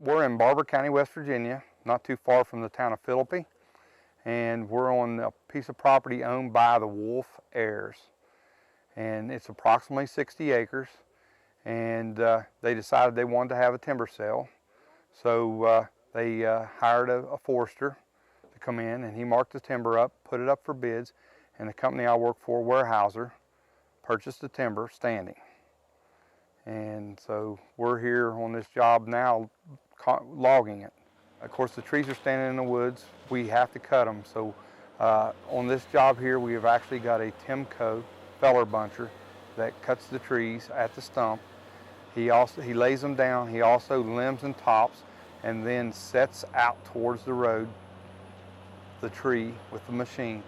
We're in Barber County, West Virginia, not too far from the town of Philippi, and we're on a piece of property owned by the Wolf heirs. And it's approximately 60 acres, and they decided they wanted to have a timber sale. So they hired a forester to come in, and he marked the timber up, put it up for bids, and the company I work for, Warehouser, purchased the timber standing. And so we're here on this job now logging it. Of course, the trees are standing in the woods. We have to cut them. So on this job here, we have actually got a Timco feller buncher that cuts the trees at the stump. He lays them down. He also limbs and tops, and then sets out towards the road the tree with the machine.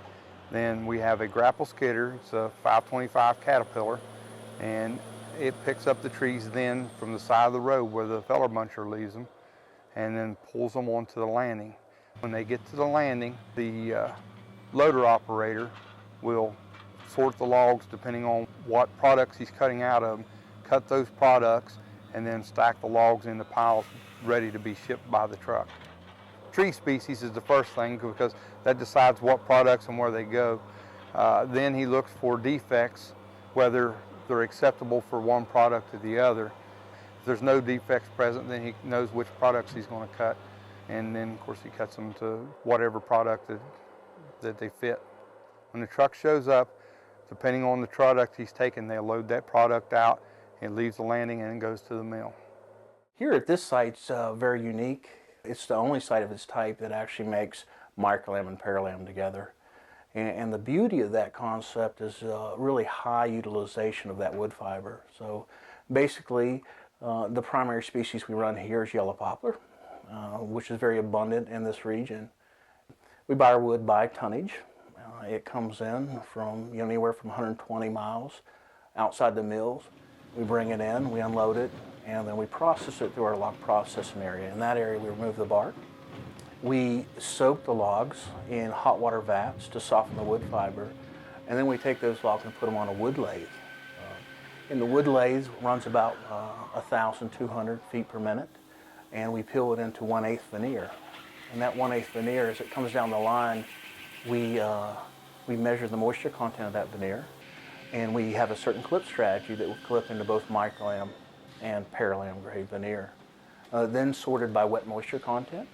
Then we have a grapple skidder. It's a 525 Caterpillar, and it picks up the trees then from the side of the road where the feller buncher leaves them, and then pulls them onto the landing. When they get to the landing, the loader operator will sort the logs depending on what products he's cutting out of them, cut those products, and then stack the logs in the piles ready to be shipped by the truck. Tree species is the first thing because that decides what products and where they go. Then he looks for defects, whether they're acceptable for one product or the other. If there's no defects present, then he knows which products he's going to cut, and then of course he cuts them to whatever product that they fit. When the truck shows up, depending on the product he's taking, they'll load that product out, it leaves the landing and goes to the mill. Here at this site's very unique. It's the only site of its type that actually makes microlam and paralam together. And the beauty of that concept is really high utilization of that wood fiber. So basically, the primary species we run here is yellow poplar, which is very abundant in this region. We buy our wood by tonnage. It comes in from anywhere from 120 miles outside the mills. We bring it in, we unload it, and then we process it through our log processing area. In that area, we remove the bark. We soak the logs in hot water vats to soften the wood fiber, and then we take those logs and put them on a wood lathe. And the wood lathe runs about 1,200 feet per minute, and we peel it into 1/8 veneer. And that 1/8 veneer, as it comes down the line, we measure the moisture content of that veneer, and we have a certain clip strategy that will clip into both microlam and paralam grade veneer. Then sorted by wet moisture content.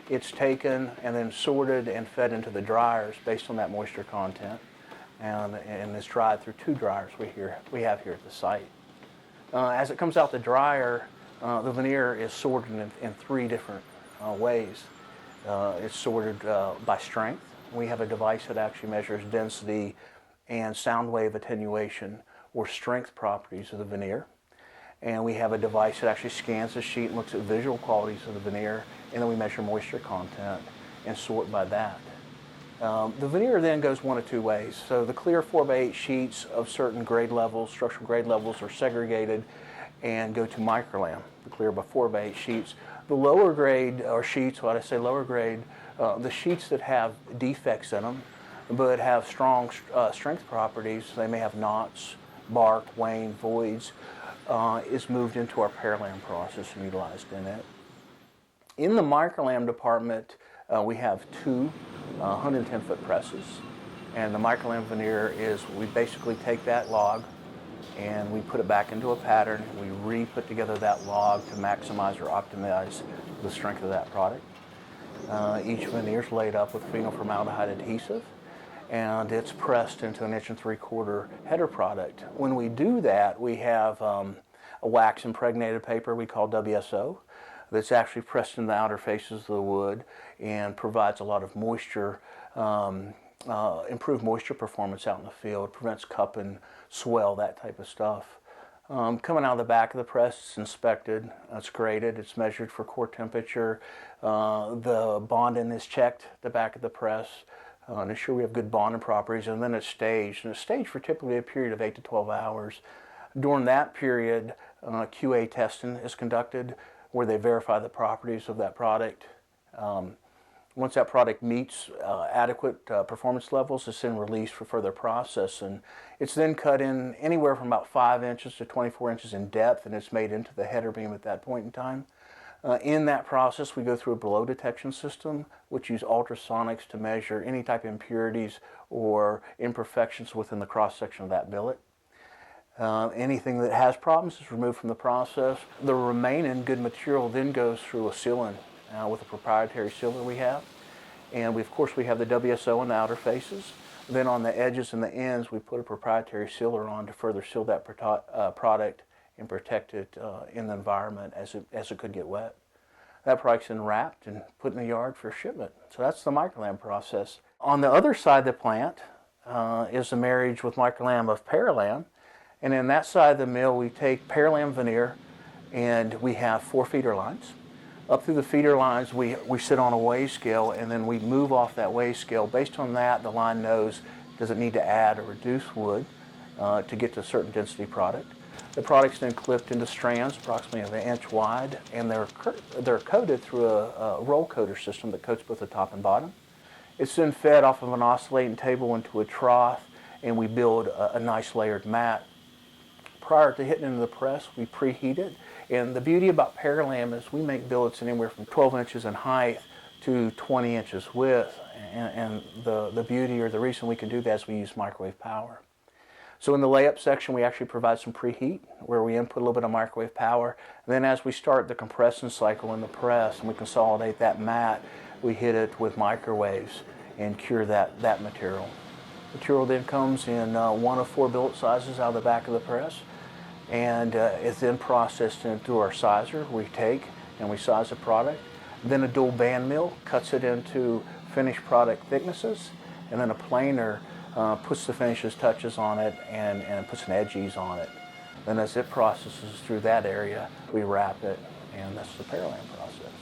It's taken and then sorted and fed into the dryers based on that moisture content, and it's dried through 2 dryers we have here at the site. As it comes out the dryer, the veneer is sorted in 3 different ways. It's sorted by strength. We have a device that actually measures density and sound wave attenuation or strength properties of the veneer. And we have a device that actually scans the sheet and looks at visual qualities of the veneer, and then we measure moisture content and sort by that. The veneer then goes one of 2 ways. So the clear 4x8 sheets of certain grade levels, structural grade levels, are segregated and go to microlam, the clear by 4x8 sheets. The lower grade, or sheets, when I say lower grade, the sheets that have defects in them but have strong strength properties, they may have knots, bark, wane, voids, is moved into our paralam process and utilized in it. In the microlam department, we have 2 110-foot presses, and the microlam veneer is, we basically take that log and we put it back into a pattern. We re-put together that log to maximize or optimize the strength of that product. Each veneer is laid up with phenylformaldehyde adhesive, and it's pressed into an 1.75 inch header product. When we do that, we have a wax impregnated paper we call WSO that's actually pressed in the outer faces of the wood and provides a lot of moisture, improved moisture performance out in the field, prevents cup and swell, that type of stuff. Coming out of the back of the press, it's inspected, it's graded, it's measured for core temperature, the bonding is checked at the back of the press, to ensure we have good bonding properties, and then it's staged. And it's staged for typically a period of 8 to 12 hours. During that period, QA testing is conducted where they verify the properties of that product. Once that product meets adequate performance levels, it's then released for further processing. It's then cut in anywhere from about 5 inches to 24 inches in depth, and it's made into the header beam at that point in time. In that process, we go through a blow detection system, which use ultrasonics to measure any type of impurities or imperfections within the cross-section of that billet. Anything that has problems is removed from the process. The remaining good material then goes through a sealant with a proprietary sealer we have. And of course, we have the WSO on the outer faces. Then on the edges and the ends, we put a proprietary sealer on to further seal that product and protect it in the environment as it could get wet. That product's then wrapped and put in the yard for shipment. So that's the microlam process. On the other side of the plant is the marriage with microlam of paralam. And in that side of the mill, we take paralam veneer, and we have 4 feeder lines. Up through the feeder lines, we sit on a weigh scale, and then we move off that weigh scale. Based on that, the line knows, does it need to add or reduce wood to get to a certain density product. The product's then clipped into strands approximately 1 inch wide, and they're coated through a roll coater system that coats both the top and bottom. It's then fed off of an oscillating table into a trough, and we build a nice layered mat. Prior to hitting into the press, we preheat it. And the beauty about paralam is we make billets anywhere from 12 inches in height to 20 inches width. And the beauty or the reason we can do that is we use microwave power. So in the layup section, we actually provide some preheat where we input a little bit of microwave power. And then as we start the compression cycle in the press and we consolidate that mat, we hit it with microwaves and cure that material. Material then comes in 1 of 4 billet sizes out of the back of the press. And it's then processed into our sizer. We take and we size the product. Then a dual band mill cuts it into finished product thicknesses, and then a planer puts the finishes touches on it and puts an edge ease on it. Then as it processes through that area, we wrap it, and that's the paralam process.